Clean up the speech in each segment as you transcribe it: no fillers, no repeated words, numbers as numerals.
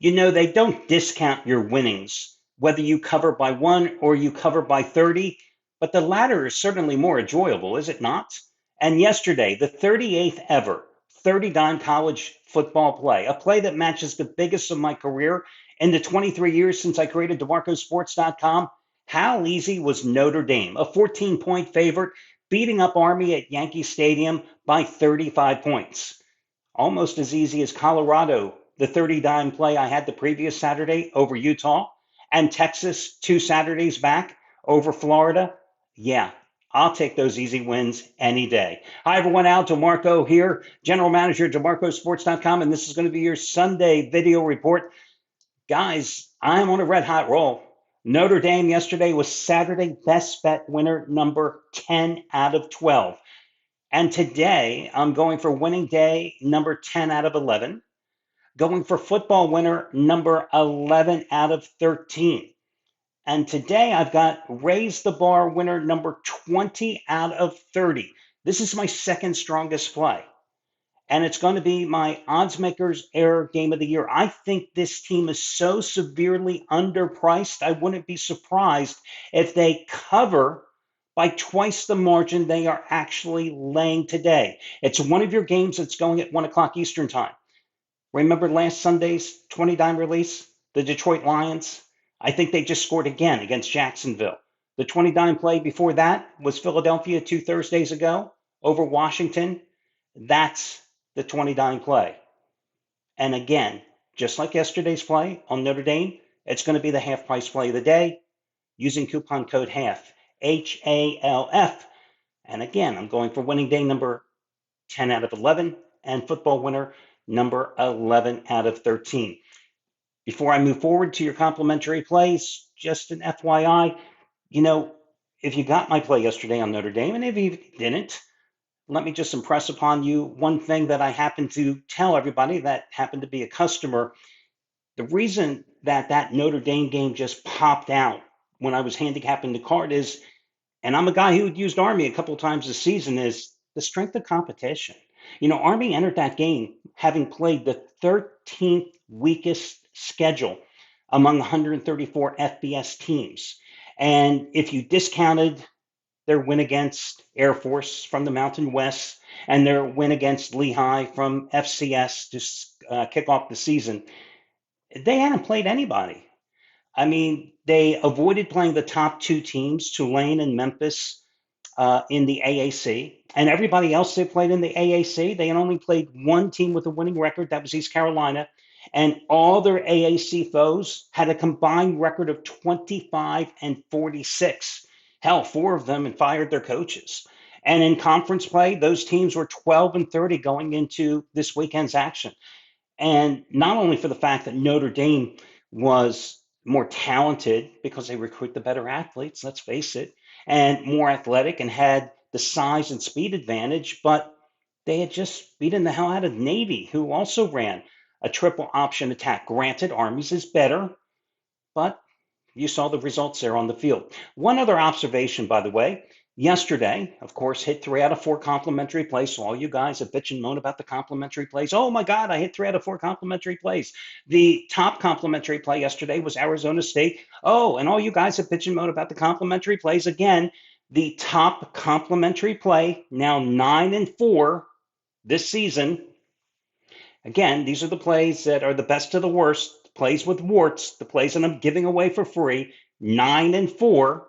They don't discount your winnings, whether you cover by one or you cover by 30, but the latter is certainly more enjoyable, is it not? And yesterday, the 38th ever 30 dime college football play, a play that matches the biggest of my career in the 23 years since I created DeMarcoSports.com. How easy was Notre Dame, a 14-point favorite, beating up Army at Yankee Stadium by 35 points? Almost as easy as Colorado, the 30 dime play I had the previous Saturday over Utah, and Texas 2 Saturdays back over Florida. Yeah, I'll take those easy wins any day. Hi, everyone. Al DeMarco here, General Manager at DeMarcoSports.com, and this is going to be your Sunday video report. Guys, I'm on a red hot roll. Notre Dame yesterday was Saturday best bet winner number 10 out of 12. And today I'm going for winning day number 10 out of 11, going for football winner number 11 out of 13. And today I've got raise the bar winner number 20 out of 30. This is my second strongest play. And it's going to be my odds makers error game of the year. I think this team is so severely underpriced. I wouldn't be surprised if they cover by twice the margin they are actually laying today. It's one of your games that's going at 1 o'clock Eastern time. Remember last Sunday's 20 dime release, the Detroit Lions? I think they just scored again against Jacksonville. The 20 dime play before that was Philadelphia 2 Thursdays ago over Washington. That's the 20 dime play. And again, just like yesterday's play on Notre Dame, it's going to be the half price play of the day using coupon code HALF, HALF. And again, I'm going for winning day number 10 out of 11 and football winner number 11 out of 13. Before I move forward to your complimentary plays, just an FYI, if you got my play yesterday on Notre Dame, and if you didn't, let me just impress upon you one thing that I happen to tell everybody that happened to be a customer. The reason that Notre Dame game just popped out when I was handicapping the card is, and I'm a guy who used Army a couple of times this season, is the strength of competition. Army entered that game having played the 13th weakest schedule among 134 FBS teams. And if you discounted their win against Air Force from the Mountain West and their win against Lehigh from FCS to kick off the season, they hadn't played anybody. I mean, they avoided playing the top two teams, Tulane and Memphis, in the AAC. And everybody else they played in the AAC, they had only played one team with a winning record. That was East Carolina. And all their AAC foes had a combined record of 25-46. Hell, four of them had fired their coaches. And in conference play, those teams were 12-30 going into this weekend's action. And not only for the fact that Notre Dame was more talented because they recruit the better athletes, let's face it, and more athletic and had the size and speed advantage, but they had just beaten the hell out of Navy, who also ran a triple option attack. Granted, Army's is better, but you saw the results there on the field. One other observation, by the way, yesterday, of course, hit 3 out of 4 complimentary plays. So all you guys that bitch and moan about the complimentary plays, oh my God, I hit 3 out of 4 complimentary plays. The top complimentary play yesterday was Arizona State. Oh, and all you guys that bitch and moan about the complimentary plays, again, the top complimentary play, now 9-4 this season. Again, these are the plays that are the best of the worst, the plays with warts, the plays that I'm giving away for free, 9-4.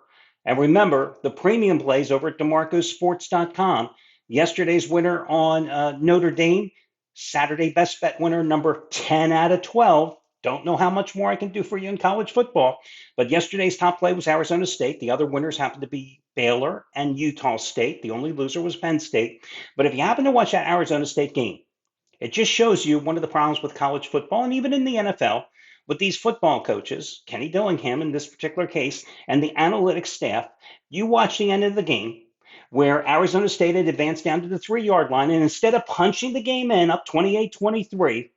And remember, the premium plays over at DeMarcoSports.com. Yesterday's winner on Notre Dame, Saturday best bet winner number 10 out of 12. Don't know how much more I can do for you in college football. But yesterday's top play was Arizona State. The other winners happened to be Baylor and Utah State. The only loser was Penn State. But if you happen to watch that Arizona State game, it just shows you one of the problems with college football and even in the NFL with these football coaches, Kenny Dillingham in this particular case, and the analytics staff. You watch the end of the game where Arizona State had advanced down to the 3-yard line, and instead of punching the game in up 28-23,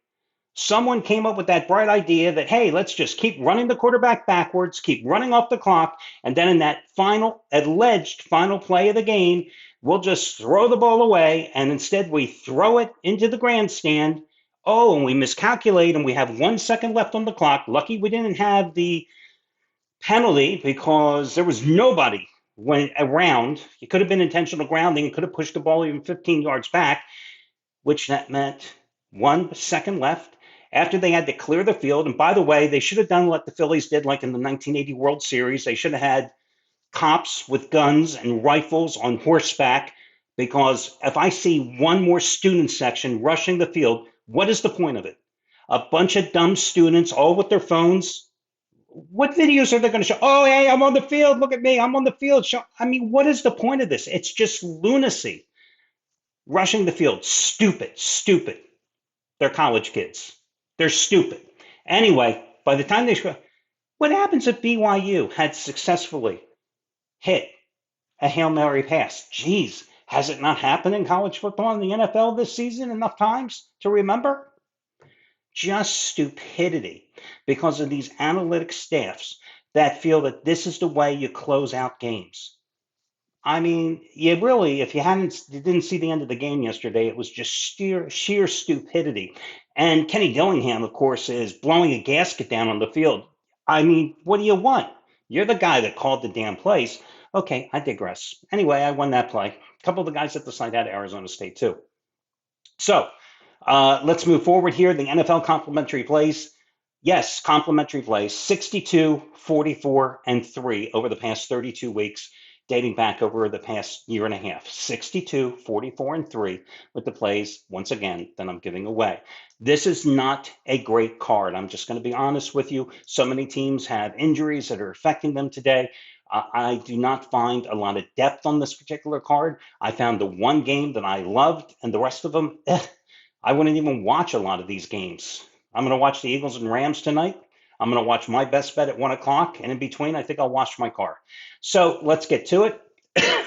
someone came up with that bright idea that, hey, let's just keep running the quarterback backwards, keep running off the clock, and then in that alleged final play of the game, we'll just throw the ball away, and instead we throw it into the grandstand Oh, and we miscalculate and we have 1 second left on the clock. Lucky we didn't have the penalty because there was nobody went around. It could have been intentional grounding. It could have pushed the ball even 15 yards back, which that meant 1 second left after they had to clear the field. And by the way, they should have done what the Phillies did like in the 1980 World Series. They should have had cops with guns and rifles on horseback, because if I see one more student section rushing the field, what is the point of it? A bunch of dumb students, all with their phones. What videos are they going to show? Oh, hey, I'm on the field. Look at me. I'm on the field. I mean, what is the point of this? It's just lunacy. Rushing the field. Stupid, stupid. They're college kids. They're stupid. Anyway, by the time they score, what happens if BYU had successfully hit a Hail Mary pass? Geez, has it not happened in college football in the NFL this season enough times to remember? Just stupidity because of these analytic staffs that feel that this is the way you close out games. I mean, you really, if you didn't see the end of the game yesterday, it was just sheer stupidity. And Kenny Dillingham, of course, is blowing a gasket down on the field. I mean, what do you want? You're the guy that called the damn plays. Okay, I digress. Anyway, I won that play. A couple of the guys at the site had Arizona State too. So let's move forward here. The NFL complimentary plays. Yes, complimentary plays 62, 44, and 3 over the past 32 weeks, dating back over the past year and a half. 62, 44, and 3 with the plays, once again, that I'm giving away. This is not a great card. I'm just going to be honest with you. So many teams have injuries that are affecting them today. I do not find a lot of depth on this particular card. I found the one game that I loved, and the rest of them, I wouldn't even watch a lot of these games. I'm going to watch the Eagles and Rams tonight. I'm going to watch my best bet at 1 o'clock. And in between, I think I'll wash my car. So let's get to it.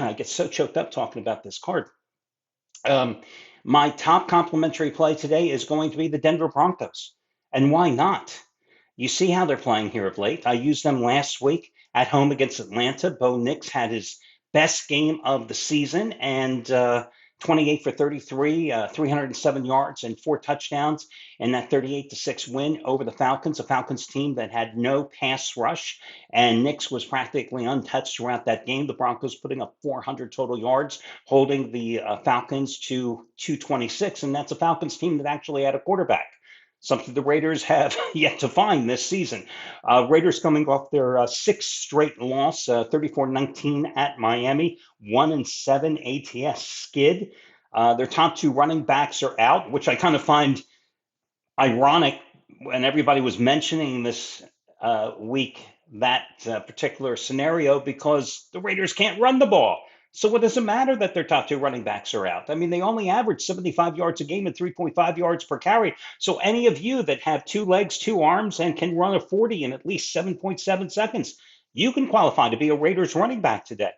I get so choked up talking about this card. Um, my top complimentary play today is going to be the Denver Broncos. And why not? You see how they're playing here of late. I used them last week at home against Atlanta. Bo Nix had his best game of the season and 28 for 33, 307 yards and 4 touchdowns in that 38-6 win over the Falcons, a Falcons team that had no pass rush. And Nix was practically untouched throughout that game. The Broncos putting up 400 total yards, holding the Falcons to 226. And that's a Falcons team that actually had a quarterback, something the Raiders have yet to find this season. Raiders coming off their sixth straight loss, 34-19 at Miami, 1-7 ATS skid. Their top two running backs are out, which I kind of find ironic when everybody was mentioning this week, that particular scenario, because the Raiders can't run the ball. So what does it matter that their top two running backs are out? I mean, they only average 75 yards a game and 3.5 yards per carry. So any of you that have two legs, two arms, and can run a 40 in at least 7.7 seconds, you can qualify to be a Raiders running back today.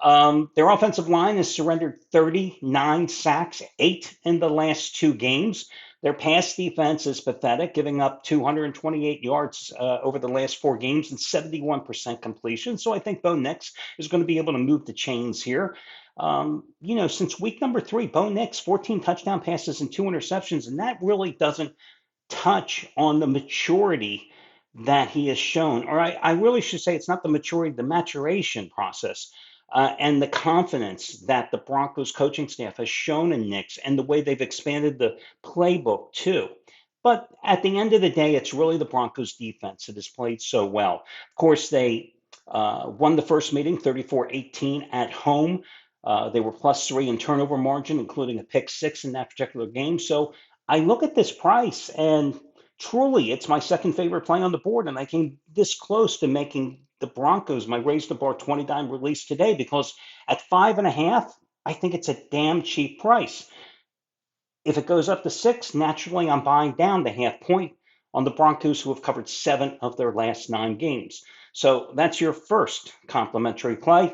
Their offensive line has surrendered 39 sacks, 8 in the last 2 games. Their pass defense is pathetic, giving up 228 yards over the last 4 games and 71% completion. So I think Bo Nix is going to be able to move the chains here. Since week number 3, Bo Nix, 14 touchdown passes and 2 interceptions, and that really doesn't touch on the maturity that he has shown. Or I really should say it's not the maturity, the maturation process. And the confidence that the Broncos coaching staff has shown in Nix and the way they've expanded the playbook too. But at the end of the day, it's really the Broncos defense that has played so well. Of course, they won the first meeting 34-18 at home. They were +3 in turnover margin, including a pick 6 in that particular game. So I look at this price and truly it's my second favorite play on the board. And I came this close to making the Broncos my raise the bar 20 dime release today, because at 5.5, I think it's a damn cheap price. If it goes up to 6, naturally I'm buying down the half point on the Broncos, who have covered 7 of their last 9 games. So that's your first complimentary play.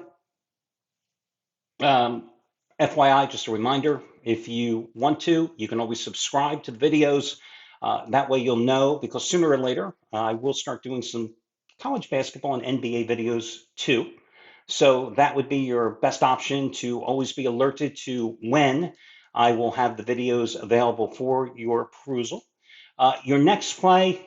FYI, just a reminder, if you want to, you can always subscribe to the videos. That way you'll know, because sooner or later, I will start doing some college basketball and NBA videos too. So that would be your best option to always be alerted to when I will have the videos available for your perusal. Your next play,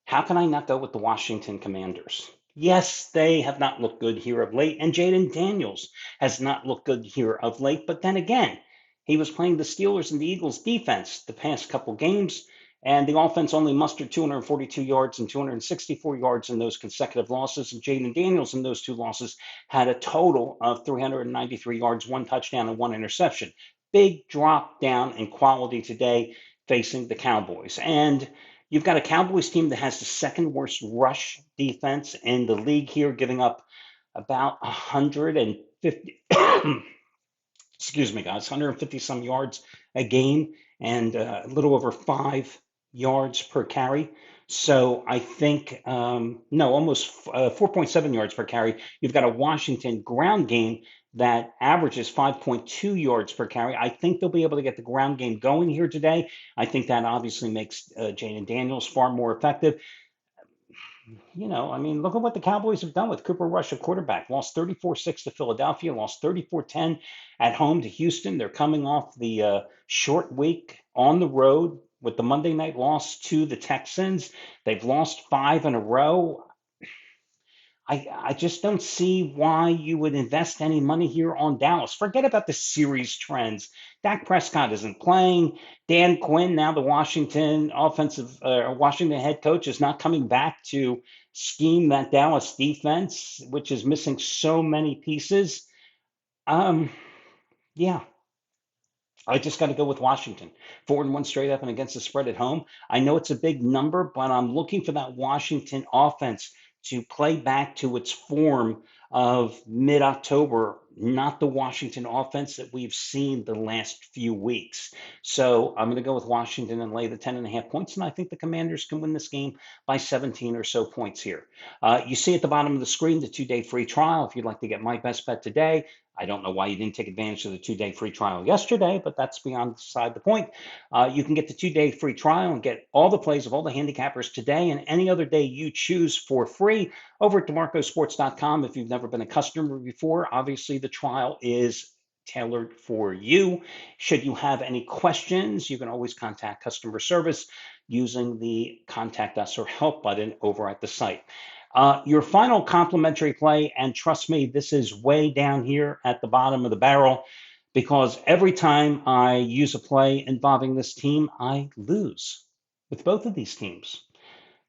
how can I not go with the Washington Commanders? Yes, they have not looked good here of late, and Jaden Daniels has not looked good here of late. But then again, he was playing the Steelers and the Eagles defense the past couple games, and the offense only mustered 242 yards and 264 yards in those consecutive losses. And Jaden Daniels in those two losses had a total of 393 yards, one touchdown, and one interception. Big drop down in quality today facing the Cowboys. And you've got a Cowboys team that has the second worst rush defense in the league here, giving up about 150, excuse me, guys, 150 some yards a game and a little over 5 yards per carry. So I think, no, almost 4.7 yards per carry. You've got a Washington ground game that averages 5.2 yards per carry. I think they'll be able to get the ground game going here today. I think that obviously makes Jaden Daniels far more effective. I mean, look at what the Cowboys have done with Cooper Rush, a quarterback. Lost 34-6 to Philadelphia, lost 34-10 at home to Houston. They're coming off the short week on the road with the Monday night loss to the Texans. They've lost 5 in a row. I just don't see why you would invest any money here on Dallas. Forget about the series trends. Dak Prescott isn't playing. Dan Quinn, now the Washington head coach, is not coming back to scheme that Dallas defense, which is missing so many pieces. Um, yeah, I just got to go with Washington. 4-1 straight up and against the spread at home. I know it's a big number, but I'm looking for that Washington offense to play back to its form of mid-October, not the Washington offense that we've seen the last few weeks. So I'm going to go with Washington and lay the 10.5 points, and I think the Commanders can win this game by 17 or so points here. You see at the bottom of the screen the 2-day free trial. If you'd like to get my best bet today, I don't know why you didn't take advantage of the 2-day free trial yesterday, but that's beside the point. You can get the 2-day free trial and get all the plays of all the handicappers today and any other day you choose for free over at DeMarcosports.com. If you've never been a customer before, obviously the trial is tailored for you. Should you have any questions, you can always contact customer service using the contact us or help button over at the site. Your final complimentary play, and trust me, this is way down here at the bottom of the barrel because every time I use a play involving this team, I lose with both of these teams.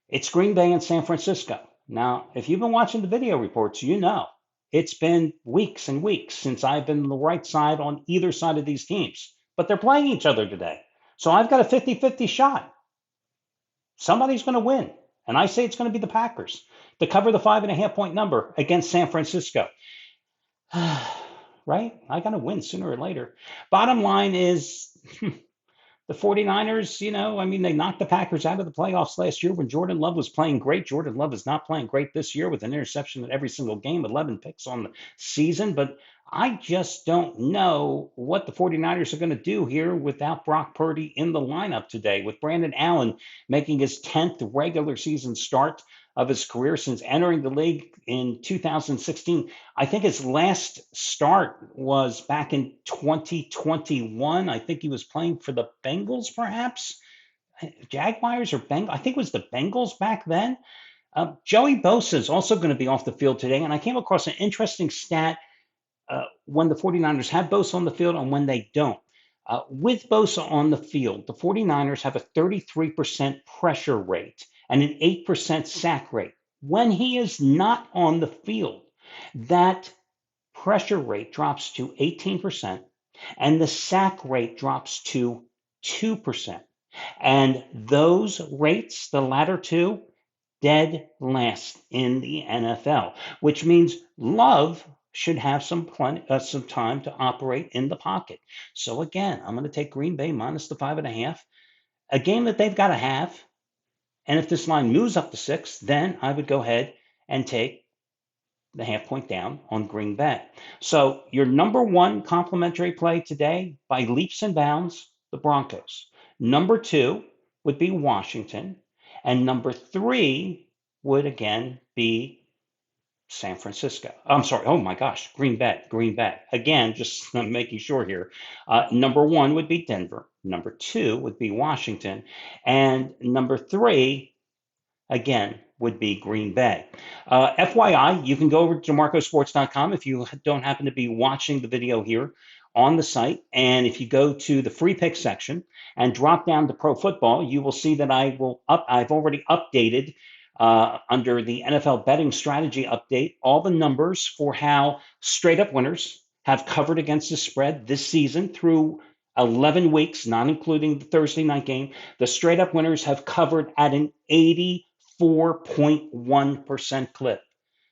It's Green Bay and San Francisco. Now, if you've been watching the video reports, you know it's been weeks and weeks since I've been on the right side on either side of these teams, but they're playing each other today. So I've got a 50-50 shot. Somebody's going to win. And I say it's going to be the Packers to cover the 5.5 point number against San Francisco. Right? I got to win sooner or later. Bottom line is the 49ers, they knocked the Packers out of the playoffs last year when Jordan Love was playing great. Jordan Love is not playing great this year with an interception in every single game, 11 picks on the season. But I just don't know what the 49ers are going to do here without Brock Purdy in the lineup today, with Brandon Allen making his 10th regular season start of his career since entering the league in 2016. I think his last start was back in 2021. I think he was playing for the Bengals, perhaps. Jaguars or Bengals. I think it was the Bengals back then. Joey Bosa is also going to be off the field today. And I came across an interesting stat when the 49ers have Bosa on the field and when they don't. With Bosa on the field, the 49ers have a 33% pressure rate and an 8% sack rate. When he is not on the field, that pressure rate drops to 18% and the sack rate drops to 2%. And those rates, the latter two, dead last in the NFL, which means Love should have some time to operate in the pocket. So again, I'm going to take Green Bay minus the 5.5, a game that they've got to have. And if this line moves up to 6, then I would go ahead and take the 0.5 point down on Green Bay. So your number one complimentary play today, by leaps and bounds, the Broncos. Number 2 would be Washington. And number 3 would again be San Francisco. I'm sorry. Oh my gosh, Green Bay. Green Bay. Again, just making sure here. Number one would be Denver. Number two would be Washington. And number three, again, would be Green Bay. FYI, you can go over to DeMarcoSports.com if you don't happen to be watching the video here on the site. And if you go to the free pick section and drop down to pro football, you will see that I've already updated under the NFL betting strategy update all the numbers for how straight up winners have covered against the spread this season through 11 weeks, not including the Thursday night game. The straight up winners have covered at an 84.1% clip.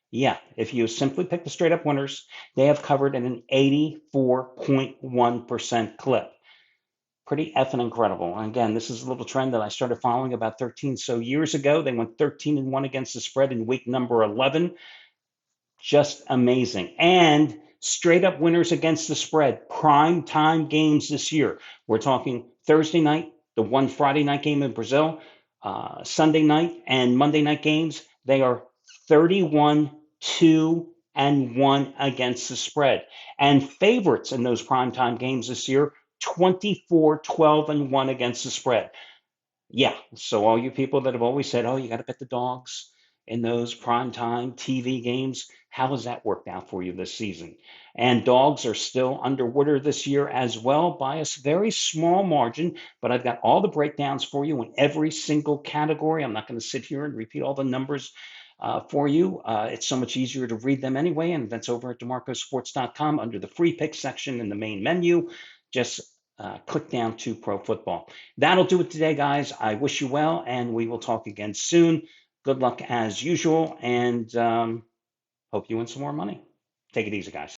Yeah, if you simply pick the straight up winners, they have covered at an 84.1% clip. Pretty effing incredible. And again, this is a little trend that I started following about 13 so years ago. They went 13-1 against the spread in week number 11. Just amazing. And straight up winners against the spread, prime time games this year. We're talking Thursday night, the one Friday night game in Brazil, Sunday night and Monday night games. They are 31, 2, and 1 against the spread. And favorites in those primetime games this year, 24, 12, and 1 against the spread. Yeah. So all you people that have always said, oh, you got to bet the dogs in those primetime TV games, how has that worked out for you this season? And dogs are still underwater this year as well by a very small margin, but I've got all the breakdowns for you in every single category. I'm not going to sit here and repeat all the numbers for you. It's so much easier to read them anyway, and that's over at DeMarcoSports.com under the free pick section in the main menu. Just click down to Pro Football. That'll do it today, guys. I wish you well, and we will talk again soon. Good luck as usual, and hope you win some more money. Take it easy, guys.